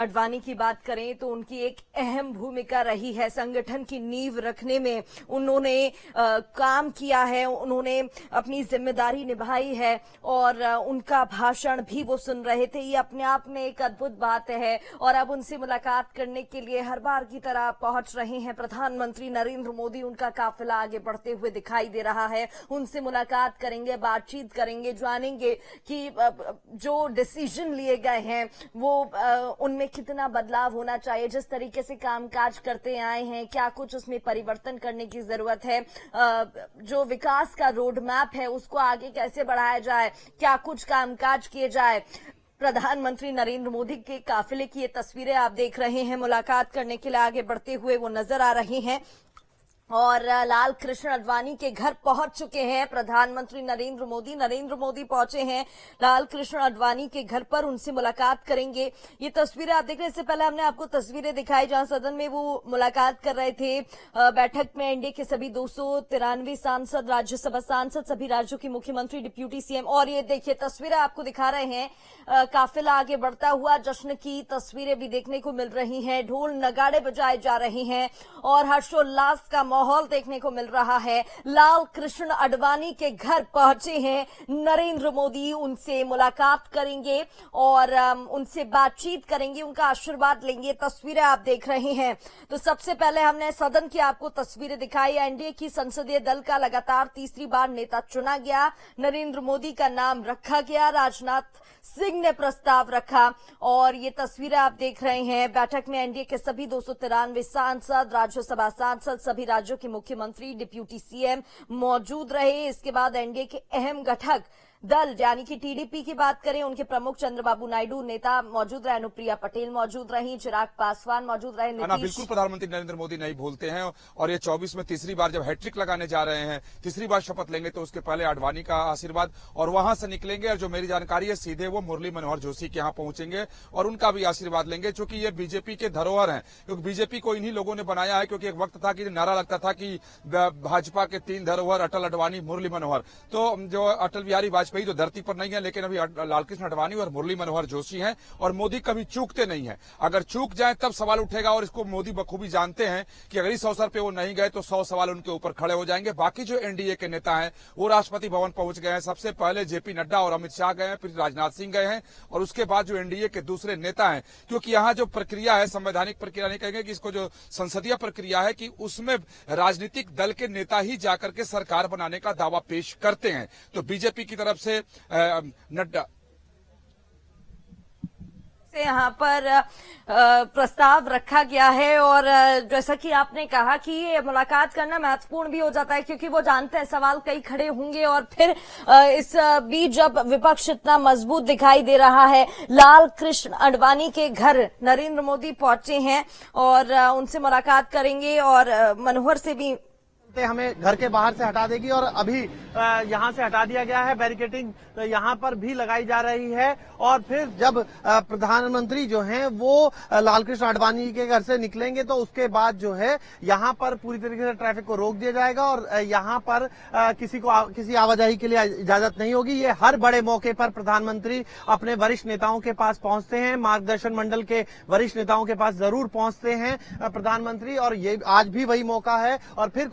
अडवाणी की बात करें तो उनकी एक अहम भूमिका रही है संगठन की नींव रखने में। उन्होंने काम किया है, उन्होंने अपनी जिम्मेदारी निभाई है और उनका भाषण भी वो सुन रहे थे। ये अपने आप में एक अद्भुत बात है और अब उनसे मुलाकात करने के लिए हर बार की तरह पहुंच रहे हैं प्रधानमंत्री नरेंद्र मोदी। उनका काफिला आगे बढ़ते हुए दिखाई दे रहा है। उनसे मुलाकात करेंगे, बातचीत करेंगे, जानेंगे कि जो डिसीजन लिए गए हैं वो उनमें कितना बदलाव होना चाहिए। जिस तरीके से कामकाज करते आए हैं, क्या कुछ उसमें परिवर्तन करने की जरूरत है। जो विकास का रोड मैप है उसको आगे कैसे बढ़ाया जाए, क्या कुछ कामकाज किए जाए। प्रधानमंत्री नरेंद्र मोदी के काफिले की ये तस्वीरें आप देख रहे हैं। मुलाकात करने के लिए आगे बढ़ते हुए वो नजर आ रहे हैं और लाल कृष्ण आडवाणी के घर पहुंच चुके हैं प्रधानमंत्री नरेंद्र मोदी। नरेंद्र मोदी पहुंचे हैं लाल कृष्ण आडवाणी के घर पर, उनसे मुलाकात करेंगे। ये तस्वीरें आप देख रहे हैं। इससे पहले हमने आपको तस्वीरें दिखाई जहां सदन में वो मुलाकात कर रहे थे। बैठक में एनडीए के सभी 293 सांसद, राज्यसभा सांसद, सभी राज्यों के मुख्यमंत्री, डिप्यूटी सीएम। और ये देखिए तस्वीरें आपको दिखा रहे हैं, काफिला आगे बढ़ता हुआ। जश्न की तस्वीरें भी देखने को मिल रही हैं, ढोल नगाड़े बजाए जा रहे हैं और हर्षोल्लास का माहौल देखने को मिल रहा है। लाल कृष्ण आडवाणी के घर पहुंचे हैं नरेंद्र मोदी, उनसे मुलाकात करेंगे और उनसे बातचीत करेंगे, उनका आशीर्वाद लेंगे। तस्वीरें आप देख रहे हैं। तो सबसे पहले हमने सदन की आपको तस्वीरें दिखाई। एनडीए की संसदीय दल का लगातार तीसरी बार नेता चुना गया। नरेंद्र मोदी का नाम रखा गया, राजनाथ सिंह ने प्रस्ताव रखा और ये तस्वीरें आप देख रहे हैं। बैठक में एनडीए के सभी 293 सांसद, राज्यसभा सांसद, सभी राज्यों के मुख्यमंत्री, डिप्यूटी सीएम मौजूद रहे। इसके बाद एनडीए के अहम घटक दल यानी कि टीडीपी की बात करें, उनके प्रमुख चंद्रबाबू नायडू नेता मौजूद रहे, अनुप्रिया पटेल मौजूद रही, चिराग पासवान मौजूद रहे। बिल्कुल प्रधानमंत्री नरेंद्र मोदी नहीं भूलते हैं और ये 24 में तीसरी बार जब हैट्रिक लगाने जा रहे हैं, तीसरी बार शपथ लेंगे तो उसके पहले आडवाणी का आशीर्वाद और वहां से निकलेंगे और जो मेरी जानकारी है सीधे वो मुरली मनोहर जोशी के यहाँ पहुंचेंगे और उनका भी आशीर्वाद लेंगे, क्योंकि ये बीजेपी के धरोहर हैं। क्योंकि बीजेपी को इन्हीं लोगों ने बनाया है, क्योंकि एक वक्त था कि नारा लगता था कि भाजपा के 3 धरोहर, अटल, आडवाणी, मुरली मनोहर। तो जो अटल बिहारी वाजपेयी तो धरती पर नहीं है, लेकिन अभी लालकृष्ण आडवाणी और मुरली मनोहर जोशी हैं और मोदी कभी चूकते नहीं हैं। अगर चूक जाए तब सवाल उठेगा और इसको मोदी बखूबी जानते हैं कि अगर इस अवसर पे वो नहीं गए तो 100 सवाल उनके ऊपर खड़े हो जाएंगे। बाकी जो एनडीए के नेता हैं वो राष्ट्रपति भवन पहुंच गए हैं। सबसे पहले जेपी नड्डा और अमित शाह गए हैं, फिर राजनाथ सिंह गए हैं और उसके बाद जो एनडीए के दूसरे नेता हैं, क्योंकि यहाँ जो प्रक्रिया है, संवैधानिक प्रक्रिया नहीं कहेंगे कि इसको, जो संसदीय प्रक्रिया है कि उसमें राजनीतिक दल के नेता ही जाकर के सरकार बनाने का दावा पेश करते हैं। तो बीजेपी की तरफ से नड्डा से यहाँ पर प्रस्ताव रखा गया है और जैसा कि आपने कहा कि ये मुलाकात करना महत्वपूर्ण भी हो जाता है, क्योंकि वो जानते हैं सवाल कई खड़े होंगे और फिर इस बीच जब विपक्ष इतना मजबूत दिखाई दे रहा है, लाल कृष्ण आडवाणी के घर नरेंद्र मोदी पहुंचे हैं और उनसे मुलाकात करेंगे और मनोहर से भी हमें घर के बाहर से हटा देगी और अभी यहाँ से हटा दिया गया है। बैरिकेडिंग यहाँ पर भी लगाई जा रही है और फिर जब प्रधानमंत्री जो हैं वो लालकृष्ण आडवाणी के घर से निकलेंगे तो उसके बाद जो है यहाँ पर पूरी तरीके से ट्रैफिक को रोक दिया जाएगा और यहाँ पर किसी आवाजाही के लिए इजाजत नहीं होगी। ये हर बड़े मौके पर प्रधानमंत्री अपने वरिष्ठ नेताओं के पास पहुंचते हैं, मार्गदर्शन मंडल के वरिष्ठ नेताओं के पास जरूर पहुंचते हैं प्रधानमंत्री, और ये आज भी वही मौका है। और फिर